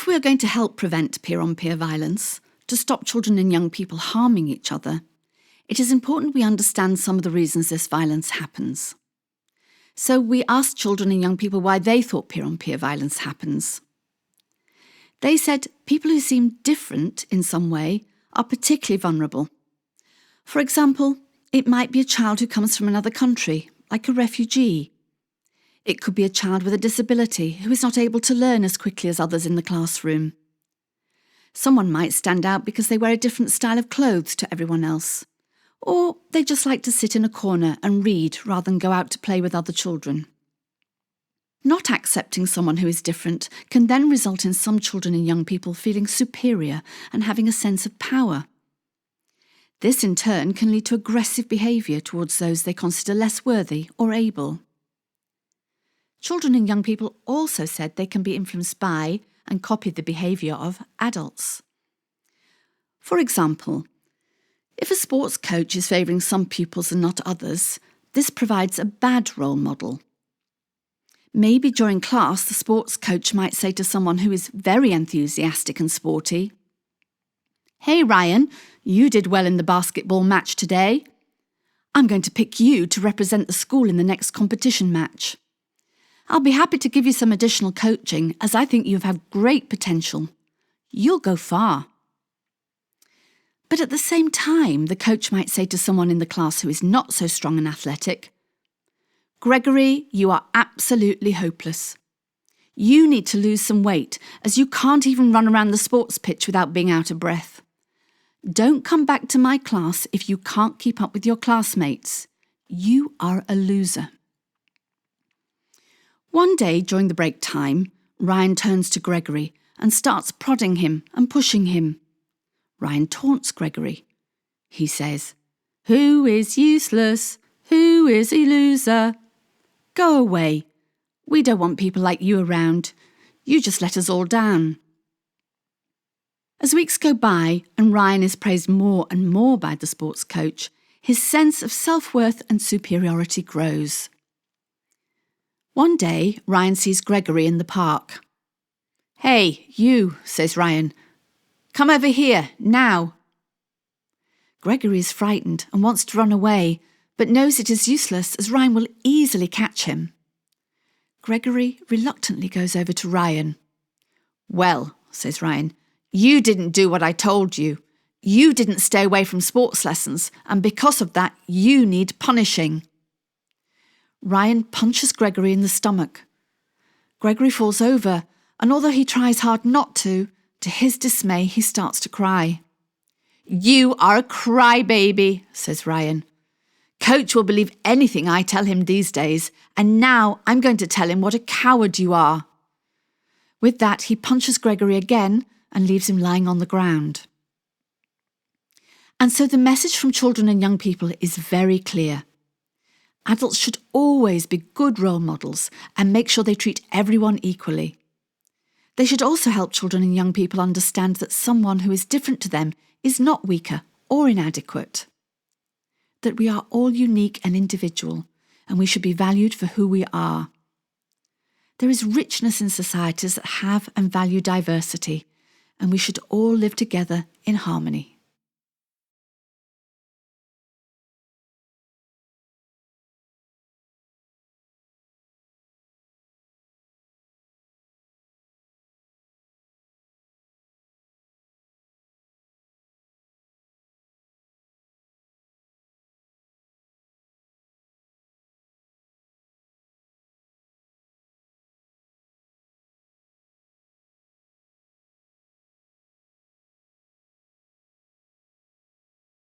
If we are going to help prevent peer-on-peer violence, to stop children and young people harming each other, it is important we understand some of the reasons this violence happens. So we asked children and young people why they thought peer-on-peer violence happens. They said people who seem different in some way are particularly vulnerable. For example, it might be a child who comes from another country, like a refugee. It could be a child with a disability who is not able to learn as quickly as others in the classroom. Someone might stand out because they wear a different style of clothes to everyone else. Or they just like to sit in a corner and read rather than go out to play with other children. Not accepting someone who is different can then result in some children and young people feeling superior and having a sense of power. This in turn can lead to aggressive behaviour towards those they consider less worthy or able. Children and young people also said they can be influenced by and copy the behaviour of adults. For example, if a sports coach is favouring some pupils and not others, this provides a bad role model. Maybe during class, the sports coach might say to someone who is very enthusiastic and sporty, "Hey Ryan, you did well in the basketball match today. I'm going to pick you to represent the school in the next competition match. I'll be happy to give you some additional coaching as I think you have great potential. You'll go far." But at the same time, the coach might say to someone in the class who is not so strong and athletic, "Gregory, you are absolutely hopeless. You need to lose some weight as you can't even run around the sports pitch without being out of breath. Don't come back to my class if you can't keep up with your classmates. You are a loser." One day during the break time, Ryan turns to Gregory and starts prodding him and pushing him. Ryan taunts Gregory. He says, "Who is useless? Who is a loser? Go away. We don't want people like you around. You just let us all down." As weeks go by and Ryan is praised more and more by the sports coach, his sense of self-worth and superiority grows. One day, Ryan sees Gregory in the park. "Hey, you," says Ryan. "Come over here, now." Gregory is frightened and wants to run away, but knows it is useless as Ryan will easily catch him. Gregory reluctantly goes over to Ryan. "Well," says Ryan, "you didn't do what I told you. You didn't stay away from sports lessons, and because of that, you need punishing." Ryan punches Gregory in the stomach. Gregory falls over, and although he tries hard not to his dismay, he starts to cry. "You are a crybaby," says Ryan. "Coach will believe anything I tell him these days, and now I'm going to tell him what a coward you are." With that, he punches Gregory again and leaves him lying on the ground. And so the message from children and young people is very clear. Adults should always be good role models and make sure they treat everyone equally. They should also help children and young people understand that someone who is different to them is not weaker or inadequate. That we are all unique and individual, and we should be valued for who we are. There is richness in societies that have and value diversity, and we should all live together in harmony.